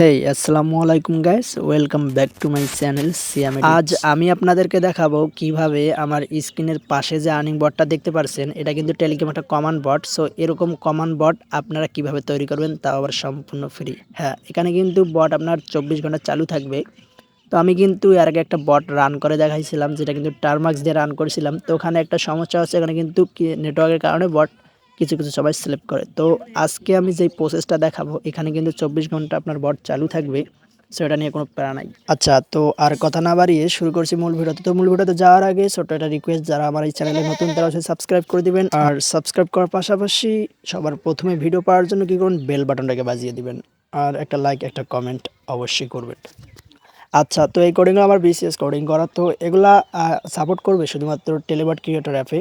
হেই আসসালামু আলাইকুম guys, welcome back to my channel Siam edits. আজ আমি আপনাদেরকে দেখাবো কিভাবে আমার স্ক্রিনের পাশে যে আর্নিং বটটা দেখতে পারছেন, এটা কিন্তু টেলিগ্রাম একটা কমন বট। সো এরকম কমন বট আপনারা কিভাবে তৈরি করবেন, তাও আবার সম্পূর্ণ ফ্রি। হ্যাঁ, এখানে কিন্তু বট আপনার 24 ঘন্টা চালু থাকবে। তো আমি কিন্তু এর আগে একটা বট রান করে দেখাইছিলাম, যেটা কিন্তু টারমাক্স দিয়ে রান করেছিলাম। তো ওখানে একটা সমস্যা হচ্ছে, এখানে কিন্তু নেটওয়ার্কের কারণে বট কিছু কিছু সবাই সিলেক্ট করে। তো আজকে আমি যেই প্রসেসটা দেখাবো, এখানে কিন্তু 24 ঘন্টা আপনার বট চালু থাকবে। সো এটা নিয়ে কোনো প্যারা নাই। আচ্ছা, তো আর কথা না বাড়িয়ে শুরু করছি মূল ভিডিওতে। তো মূল ভিডিওতে যাওয়ার আগে ছোট্ট একটা রিকোয়েস্ট, যারা আমার এই চ্যানেলে নতুন তারা অবশ্যই সাবস্ক্রাইব করে দিবেন। আর সাবস্ক্রাইব করার পাশাপাশি সবার প্রথমে ভিডিও পাওয়ার জন্য কি করুন, বেল বাটনটাকে বাজিয়ে দিবেন। আর একটা লাইক একটা কমেন্ট অবশ্যই করবেন। আচ্ছা, তো এই কোডিংগুলো আমার বিসিএস কোডিং করা। তো এগুলা সাপোর্ট করবে শুধুমাত্র টেলিবট ক্রিয়েটর অ্যাপে,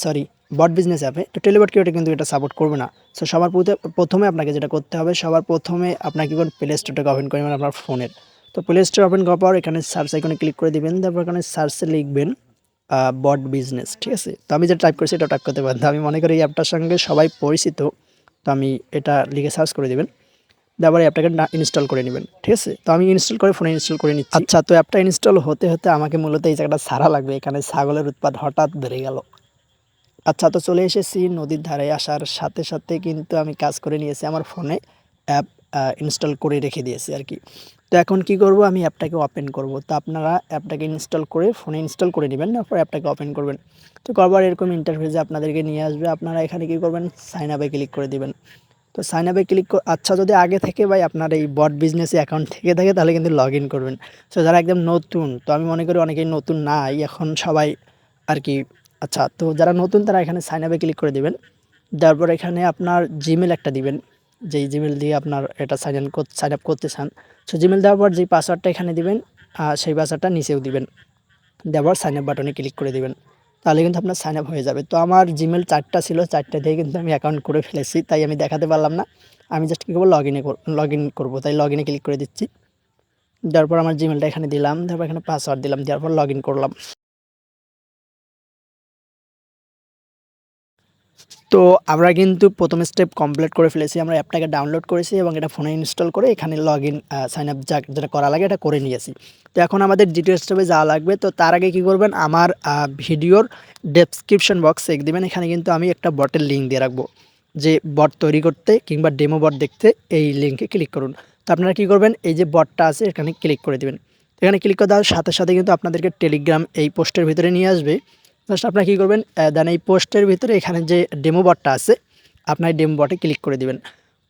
সরি, বট বিজনেস অ্যাপে। তো টেলিবট ক্রিয়েটর কিন্তু এটা সাপোর্ট করবে না। সো সবার প্রথমে আপনাকে যেটা করতে হবে, সবার প্রথমে আপনাকে কি করুন, প্লে স্টোরটাকে ওপেন করে নেবেন আপনার ফোনের। তো প্লে স্টোর ওপেন করার পর এখানে সার্চ আইকনে ক্লিক করে দিবেন। তারপর এখানে সার্চে লিখবেন বট বিজনেস, ঠিক আছে? তো আমি যেটা টাইপ করছি এটা টাইপ করতে পারেন। তো আমি মনে করি এই অ্যাপটার সঙ্গে সবাই পরিচিত। তো আমি এটা লিখে সার্চ করে দিবেন। তারপরে অ্যাপটাকে ইনস্টল করে নেবেন, ঠিক আছে? তো আমি ইনস্টল করে ফোনে ইনস্টল করে নিচ্ছি। আচ্ছা, তো অ্যাপটা ইনস্টল হতে হতে আমাকে মূলত এই জায়গাটা ছাড়া লাগবে। এখানে ছাগলের উৎপাত হঠাৎ বেড়ে গেল। আচ্ছা, তো চলে এসেছি নদীর ধারে। আসার সাথে সাথে কিন্তু আমি কাজ করে নিয়েছি, আমার ফোনে অ্যাপ ইনস্টল করে রেখে দিয়েছি আর কি। তো এখন কি করব, আমি অ্যাপটাকে ওপেন করব। তো আপনারা অ্যাপটাকে ইনস্টল করে ফোনে ইনস্টল করে নেবেন, তারপর অ্যাপটাকে ওপেন করবেন। তো করবার এরকম ইন্টারফেসে আপনাদেরকে নিয়ে আসবে। আপনারা এখানে কি করবেন, সাইন আপে ক্লিক করে দিবেন। তো সাইন আপে ক্লিক আচ্ছা, যদি আগে থেকে ভাই আপনার এই বট বিজনেসে অ্যাকাউন্ট থেকে থাকে, তাহলে কিন্তু লগ ইন করবেন। সো যারা একদম নতুন, তো আমি মনে করি অনেকেই নতুন নাই এখন সবাই আর কি। আচ্ছা, তো যারা নতুন তারা এখানে সাইন আপে ক্লিক করে দিবেন। তারপর এখানে আপনার জিমেল একটা দিবেন, যেই জিমেল দিয়ে আপনার এটা সাইন আপ করতে চান। সো জিমেল দেওয়ার পর যেই পাসওয়ার্ডটা এখানে দিবেন, সেই পাসওয়ার্ডটা নিচেও দিবেন। দেওয়ার সাইন আপ বাটনে ক্লিক করে দিবেন। তাহলে কিন্তু আপনার সাইন আপ হয়ে যাবে। তো আমার জিমেল 4টা ছিল, 4টা দিয়ে কিন্তু আমি অ্যাকাউন্ট করে ফেলেছি, তাই আমি দেখাতে পারলাম না। আমি জাস্ট কী করবো, লগ ইন করবো, তাই লগ ইনে ক্লিক করে দিচ্ছি। দেওয়ার পর আমার জিমেলটা এখানে দিলাম, তারপর এখানে পাসওয়ার্ড দিলাম, দেওয়ার পর লগ ইন করলাম। তো আমরা কিন্তু প্রথম স্টেপ কমপ্লিট করে ফেলেছি। আমরা অ্যাপটাকে ডাউনলোড করেছি এবং এটা ফোনে ইনস্টল করে এখানে লগ ইন সাইন আপ যেটা করা লাগে এটা করে নিয়েছি। তো এখন আমাদের দ্বিতীয় স্টেপে যাওয়া লাগবে। তো তার আগে কী করবেন, আমার ভিডিওর ডেসক্রিপশন বক্স চেক দেবেন। এখানে কিন্তু আমি একটা বটের লিঙ্ক দিয়ে রাখবো, যে বট তৈরি করতে কিংবা ডেমো বট দেখতে এই লিঙ্কে ক্লিক করুন। তো আপনারা কী করবেন, এই যে বটটা আছে এখানে ক্লিক করে দেবেন। এখানে ক্লিক করে দেওয়ার সাথে সাথে কিন্তু আপনাদেরকে টেলিগ্রাম এই পোস্টের ভিতরে নিয়ে আসবে। জাস্ট আপনারা কী করবেন, দেন এই পোস্টের ভিতরে এখানে যে ডেমো বটটা আছে, আপনার ডেমো বটে ক্লিক করে দিবেন।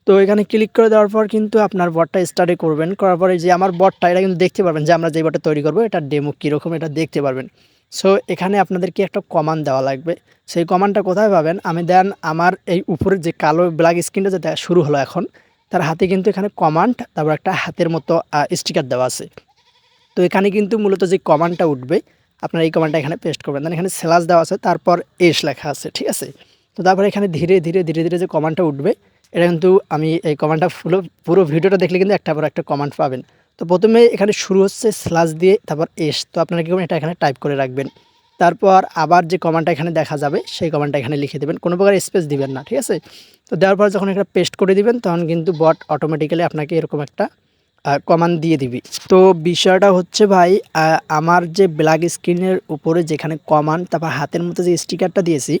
তো এখানে ক্লিক করে দেওয়ার পর কিন্তু আপনার বটটা স্টার্টে করবেন। করার পরে যে আমার বটটা, এটা কিন্তু দেখতে পারবেন যে আমরা যে বটটা তৈরি করবো এটা ডেমো কীরকম এটা দেখতে পারবেন। সো এখানে আপনাদেরকে একটা কমান্ড দেওয়া লাগবে। সেই কমান্ডটা কোথায় পাবেন, আমি দেন আমার এই উপরের যে কালো ব্ল্যাক স্ক্রিনটা যেটা শুরু হলো এখন, তার হাতে কিন্তু এখানে কমান্ড, তারপর একটা হাতের মতো স্টিকার দেওয়া আছে। তো এখানে কিন্তু মূলত যে কমান্ডটা উঠবে, আপনার এই কমান্ডটা এখানে পেস্ট করবেন। দেন এখানে স্ল্যাশ দেওয়া আছে, তারপর এস লেখা আছে, ঠিক আছে? তো তারপরে এখানে ধীরে ধীরে ধীরে ধীরে যে কমান্ডটা উঠবে, এটা কিন্তু আমি এই কমান্ডটা পুরো ভিডিওটা দেখলে কিন্তু একটা পর একটা কমান্ড পাবেন। তো প্রথমে এখানে শুরু হচ্ছে স্ল্যাশ দিয়ে, তারপর এস। তো আপনারা কী করবেন, এটা এখানে টাইপ করে রাখবেন। তারপর আবার যে কমান্ডটা এখানে দেখা যাবে, সেই কমান্ডটা এখানে লিখে দেবেন, কোনো প্রকার স্পেস দিবেন না, ঠিক আছে? তো দেওয়ার পর যখন এখানে পেস্ট করে দিবেন, তখন কিন্তু বট অটোমেটিক্যালি আপনাকে এরকম একটা কমান্ড দিয়ে দিবি। তো বিষয়টা হচ্ছে ভাই, আমার যে ব্ল্যাক স্ক্রিনের উপরে যেখানে কমান্ড, তারপর হাতের মতো যে স্টিকারটা দিয়েছি,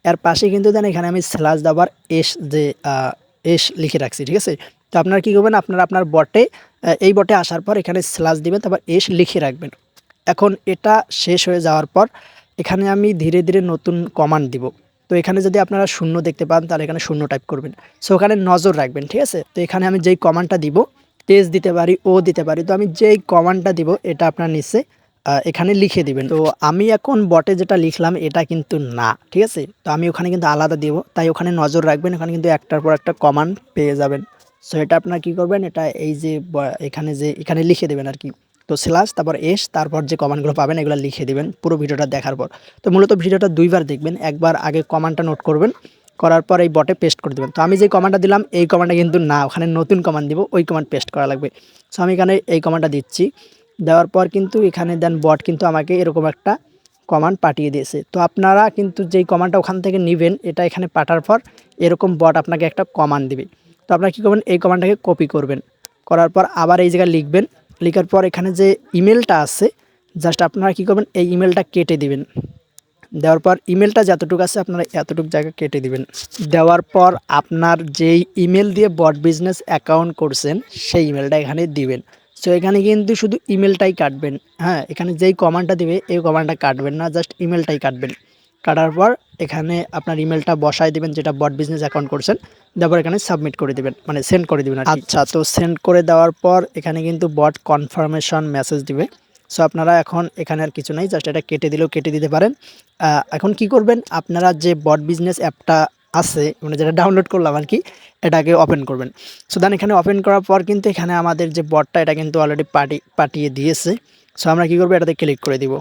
এর পাশে কিন্তু দেন এখানে আমি স্ল্যাশ দেওয়ার এস যে এস লিখে রাখছি, ঠিক আছে? তো আপনারা কী করবেন, আপনারা আপনার বটে এই বটে আসার পর এখানে স্ল্যাশ দিবেন, তারপর এস লিখে রাখবেন। এখন এটা শেষ হয়ে যাওয়ার পর এখানে আমি ধীরে ধীরে নতুন কমান্ড দিব। তো এখানে যদি আপনারা শূন্য দেখতে পান, তাহলে এখানে শূন্য টাইপ করবেন। সো ওখানে নজর রাখবেন, ঠিক আছে? তো এখানে আমি যেই কমান্ডটা দিব, তেজ দিতে পারি, ও দিতে পারি। তো আমি যেই কমান্ডটা দিব এটা আপনার নিচে এখানে লিখে দিবেন। তো আমি এখন বটে যেটা লিখলাম এটা কিন্তু না, ঠিক আছে? তো আমি ওখানে কিন্তু আলাদা দিব, তাই ওখানে নজর রাখবেন। ওখানে কিন্তু একটার পর একটা কমান্ড পেয়ে যাবেন। সো এটা আপনারা কী করবেন, এটা এই যে এখানে লিখে দেবেন আর কি। তো স্ল্যাশ তারপর এস, তারপর যে কমান্ডগুলো পাবেন এগুলো লিখে দিবেন পুরো ভিডিওটা দেখার পর। তো মূলত ভিডিওটা দুইবার দেখবেন, একবার আগে কমান্ডটা নোট করবেন, করার পর এই বটে পেস্ট করে দেবেন। তো আমি যে কমান্ডটা দিলাম এই কমান্ডটা কিন্তু না, ওখানে নতুন কমান্ড দিব, ওই কমান্ড পেস্ট করা লাগবে। সো আমি এখানে এই কমান্ডটা দিচ্ছি। দেওয়ার পর কিন্তু এখানে দেন বট কিন্তু আমাকে এরকম একটা কমান্ড পাঠিয়ে দিয়েছে। তো আপনারা কিন্তু যেই কমান্ডটা ওখান থেকে নেবেন, এটা এখানে পাঠার পর এরকম বট আপনাকে একটা কমান্ড দিবে। তো আপনারা কী করবেন, এই কমান্ডটাকে কপি করবেন। করার পর আবার এই জায়গায় লিখবেন। লিখার পর এখানে যে ইমেলটা আছে জাস্ট আপনারা কী করবেন, এই ইমেলটা কেটে দিবেন। দেওয়ার পর ইমেলটা যতটুকু আছে আপনারা এতটুকু জায়গা কেটে দিবেন। দেওয়ার পর আপনার যেই ইমেল দিয়ে বট বিজনেস অ্যাকাউন্ট করছেন সেই ইমেলটা এখানে দিবেন। সো এখানে কিন্তু শুধু ইমেলটাই কাটবেন। হ্যাঁ, এখানে যেই কমান্ডটা দিবে এই কমান্ডটা কাটবেন না, জাস্ট ইমেলটাই কাটবেন। কাটার পর এখানে আপনার ইমেলটা বসায় দিবেন যেটা বট বিজনেস অ্যাকাউন্ট করছেন। তারপর এখানে সাবমিট করে দিবেন, মানে সেন্ড করে দিবেন। আচ্ছা, তো সেন্ড করে দেওয়ার পর এখানে কিন্তু বট কনফার্মেশন মেসেজ দিবে। সো আপনারা এখন এখানে আর কিছু নাই, জাস্ট এটা কেটে দিলেও কেটে দিতে পারেন। এখন কি করবেন, আপনারা যে বট বিজনেস অ্যাপটা আছে মানে যেটা ডাউনলোড করলাম আর কি, এটাকে ওপেন করবেন। সো দেন এখানে ওপেন করার পর কিন্তু এখানে আমাদের যে বটটা এটা কিন্তু অলরেডি পাঠিয়ে দিয়েছে। সো আমরা কী করবো, এটাতে ক্লিক করে দিব।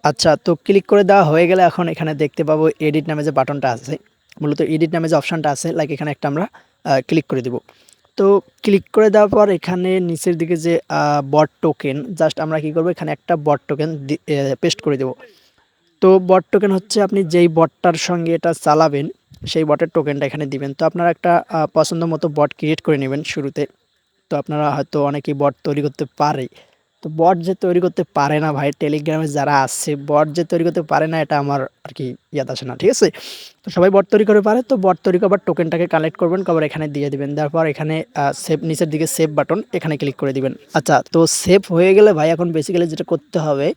আচ্ছা, তো ক্লিক করে দেওয়া হয়ে গেলে এখন এখানে দেখতে পাবো এডিট নামে যে বাটনটা আছে, মূলত এডিট নামে যে অপশানটা আছে, লাইক এখানে একটা আমরা ক্লিক করে দিব। তো ক্লিক করে দেওয়ার পর এখানে নিচের দিকে যে বট টোকেন, জাস্ট আমরা কি করব, এখানে একটা বট টোকেন পেস্ট করে দেব। তো বট টোকেন হচ্ছে আপনি যেই বটটার সঙ্গে এটা চালাবেন সেই বটের টোকেনটা এখানে দিবেন। তো আপনারা একটা পছন্দ মতো বট ক্রিয়েট করে নেবেন শুরুতে। তো আপনারা হয়তো অনেকেই বট তৈরি করতে পারে। তো বট যে তৈরি করতে পারে না ভাই, টেলিগ্রামে যারা আছে বট যে তৈরি করতে পারে না, এটা আমার আর কি ইয়াদ আসে না, ঠিক আছে? তো সবাই বট তৈরি করে পারে। তো বট তৈরি করবার টোকেনটাকে কালেক্ট করবেন, কবার এখানে দিয়ে দিবেন। তারপর এখানে সেভ, নিচের দিকে সেভ বাটন, এখানে ক্লিক করে দিবেন। আচ্ছা, তো সেভ হয়ে গেলে ভাই এখন বেসিক্যালি যেটা করতে হবে,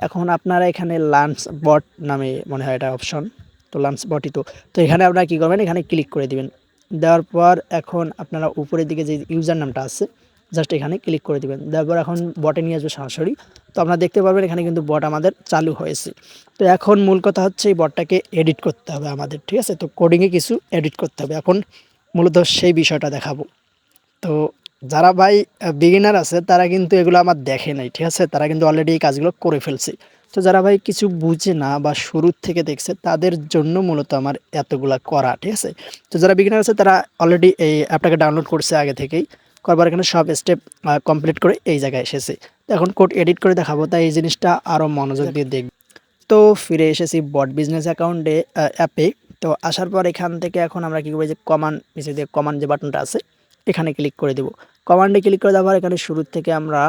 এখন আপনারা এখানে লাঞ্চ বট নামে মনে হয় এটা অপশন, তো লাঞ্চ বটই তো। তো এখানে আপনারা কী করবেন, এখানে ক্লিক করে দিবেন। দেওয়ার পর এখন আপনারা উপরের দিকে যে ইউজার নামটা আছে জাস্ট এখানে ক্লিক করে দিবেন। দেওয়ার পর এখন বটে নিয়ে আসবে সরাসরি। তো আপনারা দেখতে পারবেন এখানে কিন্তু বট আমাদের চালু হয়েছে। তো এখন মূল কথা হচ্ছে এই বটটাকে এডিট করতে হবে আমাদের, ঠিক আছে? তো কোডিংয়ে কিছু এডিট করতে হবে, এখন মূলত সেই বিষয়টা দেখাবো। তো যারা ভাই বিগিনার আছে তারা কিন্তু এগুলো আমার দেখে নাই, ঠিক আছে? তারা কিন্তু অলরেডি এই কাজগুলো করে ফেলছে। তো যারা ভাই কিছু বুঝে না বা শুরুর থেকে দেখছে তাদের জন্য মূলত আমার এতগুলা করা, ঠিক আছে? তো যারা বিগিনার আছে তারা অলরেডি এই অ্যাপটাকে ডাউনলোড করছে আগে থেকেই, করবার এখানে সব স্টেপ কমপ্লিট করে এই জায়গায় এসেছে। তো এখন কোড এডিট করে দেখাবো, তাই এই জিনিসটা আরও মনোযোগ দিয়ে দেখব। তো ফিরে এসেছি বট বিজনেস অ্যাকাউন্টে অ্যাপে। তো আসার পর এখান থেকে এখন আমরা কী করবো, যে কমান্ড, নিচে দিয়ে কমান্ড যে বাটনটা আছে এখানে ক্লিক করে দেব। কমান্ডে ক্লিক করে দেওয়ার এখানে শুরুর থেকে আমরা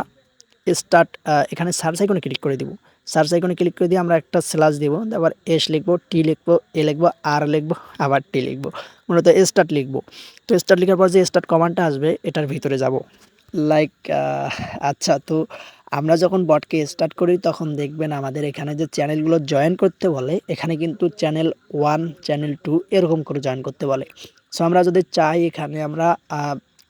স্টার্ট, এখানে সার্চ আইকনে ক্লিক করে দিব। সার্চ আইকনে ক্লিক করে দিয়ে আমরা একটা স্ল্যাশ দিব, তারপর এস লিখবো, টি লিখবো, এ লিখবো, আর লিখবো, আবার টি লিখবো, মূলত স্টার্ট লিখবো। তো স্টার্ট লেখার পর যে স্টার্ট কমান্ডটা আসবে এটার ভিতরে যাব, লাইক আচ্ছা, তো আমরা যখন বটকে স্টার্ট করি তখন দেখবেন আমাদের এখানে যে চ্যানেলগুলো জয়েন করতে বলে, এখানে কিন্তু চ্যানেল 1 চ্যানেল 2 এরকম করে জয়েন করতে বলে। সো আমরা যদি চাই এখানে আমরা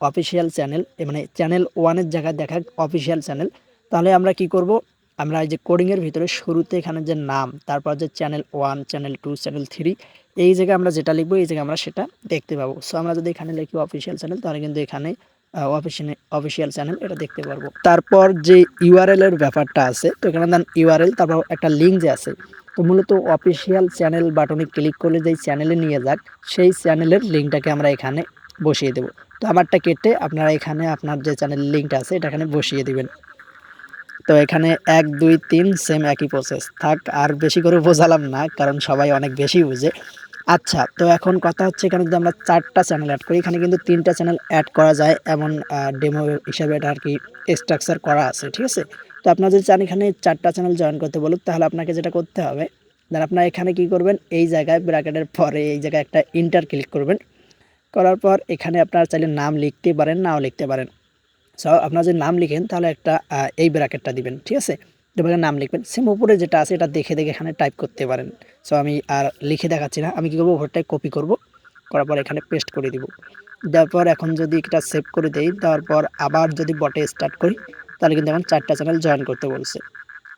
অফিসিয়াল চ্যানেল, মানে চ্যানেল 1 এর জায়গায় দেখা অফিসিয়াল চ্যানেল, তাহলে আমরা কি করব, আমরা এই যে কোডিংয়ের ভিতরে শুরুতে এখানে যে নাম, তারপর যে চ্যানেল 1 চ্যানেল 2 চ্যানেল 3, এই জায়গায় আমরা যেটা লিখবো এই জায়গায় আমরা সেটা দেখতে পাবো। সো আমরা যদি এখানে লিখি অফিসিয়াল চ্যানেল, তাহলে কিন্তু এখানে অফিসিয়াল চ্যানেল এটা দেখতে পারবো। তারপর যে ইউআরএল এর ব্যাপারটা আছে, তো এখানে দেন ইউআরএল, তারপর একটা লিঙ্ক যে আছে, তো মূলত অফিসিয়াল চ্যানেল বাটনে ক্লিক করলে যেই চ্যানেলে নিয়ে যাক সেই চ্যানেলের লিঙ্কটাকে আমরা এখানে বসিয়ে দেব। তো আমারটা কেটে আপনারা এখানে আপনার যে চ্যানেলের লিঙ্কটা আছে এটা এখানে বসিয়ে দিবেন। তো এখানে 1 2 3 সেম একই প্রসেস থাক, আর বেশি করে বোঝালাম না কারণ সবাই অনেক বেশি বুঝে। আচ্ছা, তো এখন কথা হচ্ছে এখানে যদি আমরা 4টা চ্যানেল অ্যাড করি, এখানে কিন্তু 3টা চ্যানেল অ্যাড করা যায় এমন ডেমো হিসাবে এটা আর কি স্ট্রাকচার করা আছে, ঠিক আছে? তো আপনারা যদি চান এখানে 4টা চ্যানেল জয়েন করতে বলুক, তাহলে আপনাকে যেটা করতে হবে, দেন আপনারা এখানে কি করবেন, এই জায়গায় ব্র্যাকেটের পরে এই জায়গায় একটা ইন্টার ক্লিক করবেন। করার পর এখানে আপনারা চাইলে নাম লিখতে পারেন, নাও লিখতে পারেন। সো আপনারা যদি নাম লিখেন তাহলে একটা এই ব্র্যাকেটটা দিবেন, ঠিক আছে? এভাবে নাম লিখবেন, সেম উপরে যেটা আছে এটা দেখে দেখে এখানে টাইপ করতে পারেন। সো আমি আর লিখে দেখাচ্ছি না, আমি কী করবো, ওভারটাই কপি করব, করার পর এখানে পেস্ট করে দিব। দেওয়ার পর এখন যদি এটা সেভ করে দেই, দেওয়ার পর আবার যদি বটে স্টার্ট করি, তাহলে কিন্তু এখন 4টা চ্যানেল জয়েন করতে বলছে,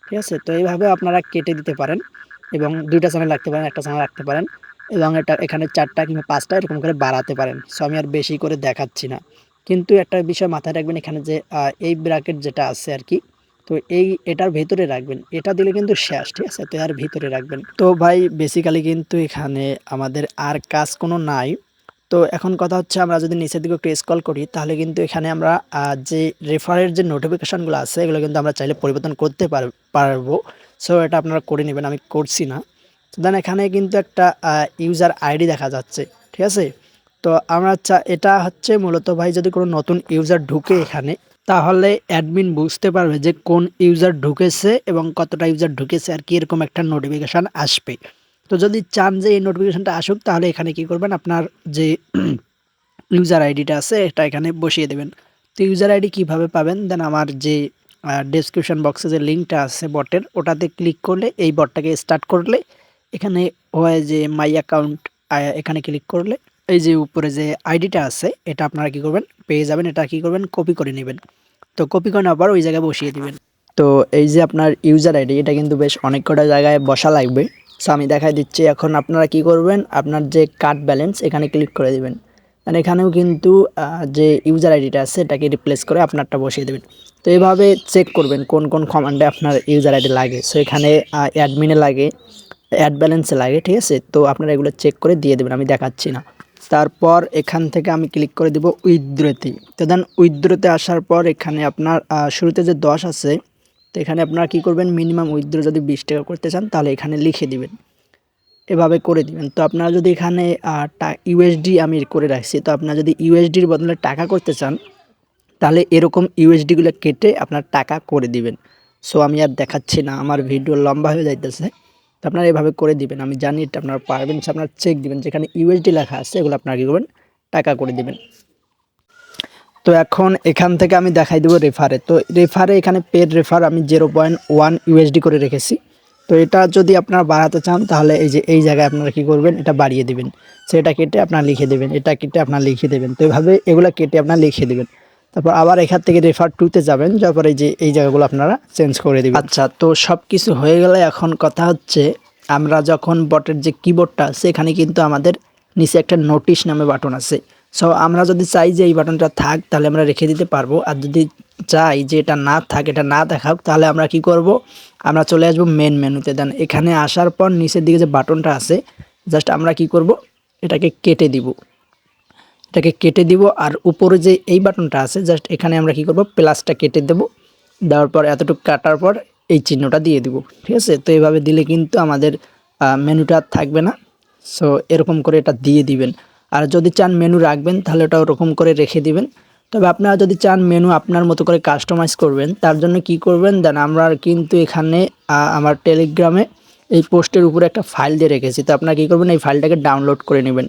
ঠিক আছে? তো এইভাবে আপনারা কেটে দিতে পারেন এবং 2টা চ্যানেল রাখতে পারেন, একটা চ্যানেল রাখতে পারেন, এবং এটা এখানে 4টা কিংবা 5টা এরকম করে বাড়াতে পারেন। সো আমি আর বেশি করে দেখাচ্ছি না। কিন্তু একটা বিষয় মাথায় রাখবেন, এখানে যে এই ব্র্যাকেট যেটা আছে আর কি, তো এটার ভেতরে রাখবেন, এটা দিলে কিন্তু শেষ, ঠিক আছে? তো এর ভিতরে রাখবেন। তো ভাই বেসিক্যালি কিন্তু এখানে আমাদের আর কাজ কোনো নাই। তো এখন কথা হচ্ছে আমরা যদি নিচের দিকে একটু স্ক্রল করি, তাহলে কিন্তু এখানে আমরা যে রেফারের যে নোটিফিকেশানগুলো আছে এগুলো কিন্তু আমরা চাইলে পরিবর্তন করতে পারবো। সো এটা আপনারা করে নেবেন, আমি করছি না। তো দেন এখানে কিন্তু একটা ইউজার আইডি দেখা যাচ্ছে, ঠিক আছে? তো এটা হচ্ছে মূলত ভাই যদি কোনো নতুন ইউজার ঢুকে এখানে, তাহলে অ্যাডমিন বুঝতে পারবে যে কোন ইউজার ঢুকেছে এবং কতটা ইউজার ঢুকেছে আর কি এরকম একটা নোটিফিকেশান আসবে। তো যদি চান যে এই নোটিফিকেশানটা আসুক তাহলে এখানে কি করবেন, আপনার যে ইউজার আইডিটা আছে এটা এখানে বসিয়ে দেবেন। তো ইউজার আইডি কীভাবে পাবেন, দেন আমার যে ডেসক্রিপশন বক্সে যে লিঙ্কটা আছে বটের, ওটাতে ক্লিক করলে এই বটটাকে স্টার্ট করলে এখানে হয় যে মাই অ্যাকাউন্ট, এখানে ক্লিক করলে এই যে উপরে যে আইডিটা আছে এটা আপনারা কি করবেন পেয়ে যাবেন। এটা কি করবেন, কপি করে নেবেন। তো কপি করে নেওয়ার পর ওই জায়গায় বসিয়ে দিবেন। তো এই যে আপনার ইউজার আইডি, এটা কিন্তু বেশ অনেক কটা জায়গায় বসা লাগবে। সো আমি দেখাই দিচ্ছি। এখন আপনারা কি করবেন, আপনার যে কার্ড ব্যালেন্স এখানে ক্লিক করে দিবেন। আর এখানেও কিন্তু যে ইউজার আইডিটা আছে এটাকে রিপ্লেস করে আপনারটা বসিয়ে দেবেন। তো এইভাবে চেক করবেন কোন কোন কমান্ডে আপনার ইউজার আইডি লাগে। সো এখানে অ্যাডমিনে লাগে, অ্যাড ব্যালেন্সে লাগে, ঠিক আছে। তো আপনারা এগুলো চেক করে দিয়ে দেবেন, আমি দেখাচ্ছি না। তারপর এখান থেকে আমি ক্লিক করে দেব উইথড্রোতে। তো দেন উইথড্রোতে আসার পর এখানে আপনার শুরুতে যে 10 আছে, তো এখানে আপনারা কী করবেন, মিনিমাম উইথড্রো যদি 20 টাকা করতে চান তাহলে এখানে লিখে দিবেন, এভাবে করে দিবেন। তো আপনারা যদি এখানে ইউএসডি আমি করে রাখছি, তো আপনারা যদি ইউএসডির বদলে টাকা করতে চান তাহলে এরকম ইউএসডিগুলো কেটে আপনার টাকা করে দিবেন। সো আমি আর দেখাচ্ছি না, আমার ভিডিও লম্বা হয়ে যাইতেছে। তো আপনারা এভাবে করে দিবেন, আমি জানি এটা আপনারা পারবেন। আপনারা চেক দিবেন যেখানে ইউএসডি লেখা আছে এগুলো আপনারা কী করবেন, টাকা করে দিবেন। তো এখন এখান থেকে আমি দেখাই দেবো রেফারে। তো রেফারে এখানে পেড রেফার আমি 0.1 ইউএসডি করে রেখেছি। তো এটা যদি আপনারা বাড়াতে চান তাহলে এই যে এই জায়গায় আপনারা কী করবেন, এটা বাড়িয়ে দেবেন। সো এটা কেটে আপনারা লিখে দেবেন, এটা কেটে আপনারা লিখে দেবেন। তো এভাবে এগুলো কেটে আপনারা লিখে দেবেন। তারপর আবার এখান থেকে রেফার টুতে যাবেন, যাওয়ার পরে যে এই জায়গাগুলো আপনারা চেঞ্জ করে দেবেন। আচ্ছা, তো সব কিছু হয়ে গেলে এখন কথা হচ্ছে আমরা যখন বটের যে কিবোর্ডটা আছে এখানে কিন্তু আমাদের নিচে একটা নোটিশ নামে বাটন আছে। সো আমরা যদি চাই যে এই বাটনটা থাক তাহলে আমরা রেখে দিতে পারবো, আর যদি চাই যে এটা না থাক, এটা না দেখাক, তাহলে আমরা কি করব, আমরা চলে আসবো মেন মেনুতে। দেন এখানে আসার পর নিচের দিকে যে বাটনটা আছে জাস্ট আমরা কি করব, এটাকে কেটে দিব, আর উপরে যে এই বাটনটা আছে জাস্ট এখানে আমরা কি করব, প্লাসটা কেটে দেব। দেওয়ার পর এতটুকু কাটার পর এই চিহ্নটা দিয়ে দিব, ঠিক আছে। তো এইভাবে দিলে কিন্তু আমাদের মেনুটা থাকবে না। সো এরকম করে এটা দিয়ে দিবেন। আর যদি চান মেনু রাখবেন তাহলে ওটা ওরকম করে রেখে দিবেন। তবে আপনারা যদি চান মেনু আপনার মতো করে কাস্টমাইজ করবেন, তার জন্য কি করবেন, দেন আমরা কিন্তু এখানে আমার টেলিগ্রামে এই পোস্টের উপরে একটা ফাইল দিয়ে রেখেছি। তো আপনারা কী করবেন, এই ফাইলটাকে ডাউনলোড করে নেবেন।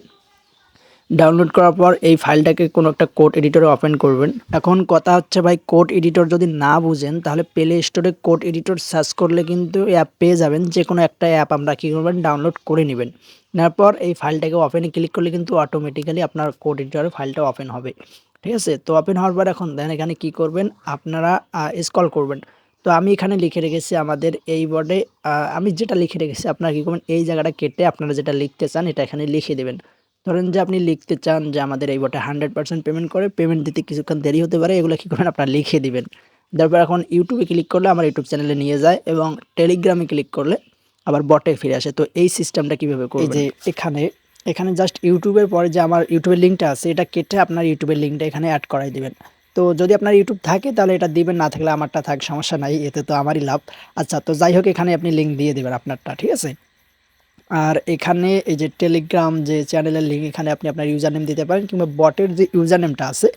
ডাউনলোড করার পর এই ফাইলটাকে কোনো একটা কোড এডিটরে ওপেন করবেন। এখন কথা হচ্ছে ভাই, কোড এডিটর যদি না বুঝেন তাহলে প্লে স্টোরে কোড এডিটর সার্চ করলে কিন্তু অ্যাপ পেয়ে যাবেন। যে কোনো একটা অ্যাপ আমরা কী করবেন, ডাউনলোড করে নেবেন। নেওয়ার পর এই ফাইলটাকে ওপেনে ক্লিক করলে কিন্তু অটোমেটিক্যালি আপনার কোড এডিটরে ফাইলটা ওপেন হবে, ঠিক আছে। তো ওপেন হওয়ার পর এখন দেন এখানে কী করবেন, আপনারা স্ক্রল করবেন। তো আমি এখানে লিখে রেখেছি আমাদের এই বোর্ডে, আমি যেটা লিখে রেখেছি আপনারা কী করবেন, এই জায়গাটা কেটে আপনারা যেটা লিখতে চান এটা এখানে লিখে দেবেন। ধরেন যে আপনি লিখতে চান যে আমাদের এই বটে 100% পেমেন্ট করে, পেমেন্ট দিতে কিছুক্ষণ দেরি হতে পারে, এগুলো কী করবেন, আপনারা লিখে দিবেন। তারপর এখন ইউটিউবে ক্লিক করলে আমার ইউটিউব চ্যানেলে নিয়ে যায় এবং টেলিগ্রামে ক্লিক করলে আবার বটে ফিরে আসে। তো এই সিস্টেমটা কীভাবে করবেন, এই যে এখানে জাস্ট ইউটিউবের পরে যে আমার ইউটিউবের লিঙ্কটা আছে এটা কেটে আপনার ইউটিউবের লিঙ্কটা এখানে অ্যাড করাই দিবেন। তো যদি আপনার ইউটিউব থাকে তাহলে এটা দিবেন, না থাকলে আমারটা থাক, সমস্যা নাই, এতে তো আমারই লাভ। আচ্ছা, তো যাই হোক এখানে আপনি লিঙ্ক দিয়ে দেবেন আপনারটা, ঠিক আছে। আর এখানে এই যে টেলিগ্রাম যে চ্যানেলের লিঙ্ক, এখানে আপনি আপনার ইউজার নেম দিতে পারেন, কিংবা বটের যে ইউজার নেমটা আছে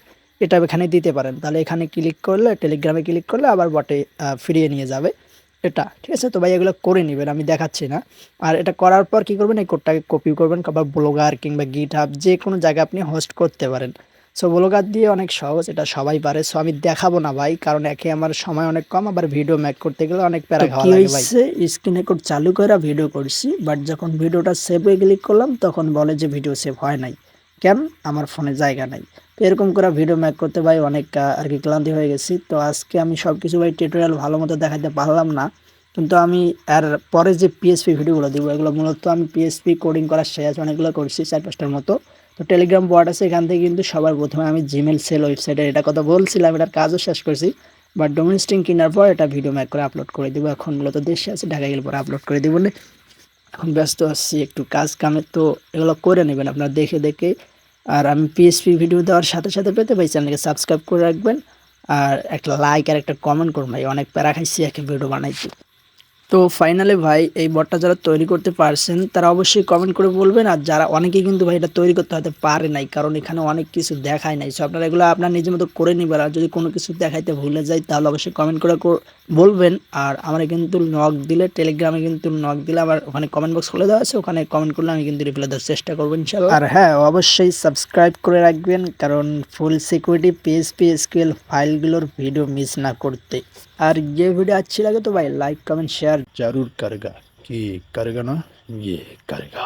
এটা এখানে দিতে পারেন। তাহলে এখানে ক্লিক করলে, টেলিগ্রামে ক্লিক করলে আবার বটে ফিরিয়ে নিয়ে যাবে এটা, ঠিক আছে। তো ভাই এগুলো করে নেবেন, আমি দেখাচ্ছি না। আর এটা করার পর কী করবেন, এই কোডটাকে কপি করবেন, আবার ব্লগার কিংবা গিটহাব যে কোনো জায়গায় আপনি হোস্ট করতে পারেন। সো ব্লগার দিয়ে অনেক সহজ, এটা সবাই পারে। সো আমি দেখাবো না ভাই, কারণ একে আমার সময় অনেক কম, আবার ভিডিও মেক করতে গেলে অনেক প্যারা খাওয়া লাগে ভাই। স্ক্রিন রেকর্ড চালু করে ভিডিও করছি, বাট যখন ভিডিওটা সেভে ক্লিক করলাম তখন বলে যে ভিডিও সেভ হয় নাই, কেন, আমার ফোনে জায়গা নাই। তো এরকম করে ভিডিও মেক করতে ভাই অনেক আর কি ক্লান্তি হয়ে গেছি। তো আজকে আমি সব কিছু ভাই টিউটোরিয়াল ভালো মতো দেখাতে পারলাম না, কিন্তু আমি আর পরে যে পিএসপি ভিডিওগুলো দিব এগুলো মূলত আমি পিএসপি কোডিং করার শেষ অনেকগুলো করছি, 4-5টার মতো। তো টেলিগ্রাম বট আছে, এখান থেকে কিন্তু সবার প্রথমে আমি জিমেল সেল ওয়েবসাইটের এটা কথা বলছিলাম, এটার কাজও শেষ করছি। বাট ডোমেন স্ট্রিং কেনার পর এটা ভিডিও মেক করে আপলোড করে দেবো। এখন মূলত দেশে আছে, ঢাকা গেলে পরে আপলোড করে দেবো বলে এখন ব্যস্ত আছি একটু কাজ কামে। তো এগুলো করে নেবেন আপনারা দেখে দেখে। আর আমি পিএসপি ভিডিও দেওয়ার সাথে সাথে পেতে ভাই চ্যানেলকে সাবস্ক্রাইব করে রাখবেন, আর একটা লাইক আর একটা কমেন্ট করুন ভাই, অনেক প্যারা খাইছি একে ভিডিও বানাইছি। তো ফাইনালি ভাই এই বটটা যারা তৈরি করতে পারছেন তারা অবশ্যই কমেন্ট করে বলবেন। আর যারা অনেকেই কিন্তু ভাই এটা তৈরি করতে হয়তো পারে নাই, কারণ এখানে অনেক কিছু দেখায় নাই। সো আপনারা এগুলো আপনার নিজের মতো করে নিবেন। আর যদি কোনো কিছু দেখাইতে ভুলে যাই তাহলে অবশ্যই কমেন্ট করে বলবেন। আর আমার কিন্তু নক দিলে, টেলিগ্রামে কিন্তু নক দিলে আমার ওখানে কমেন্ট বক্স খুলে দেওয়া আছে, ওখানে কমেন্ট করলে আমি কিন্তু রিপ্লাই দেওয়ার চেষ্টা করবো ইনশাল্লাহ। আর হ্যাঁ, অবশ্যই সাবস্ক্রাইব করে রাখবেন, কারণ ফুল সিকিউরিটি পিএইচপি এসকিউএল ফাইলগুলোর ভিডিও মিস না করতে। और ये वीडियो अच्छी लगे तो भाई लाइक कमेंट शेयर जरूर करेगा, कि करेगा ना, ये करेगा।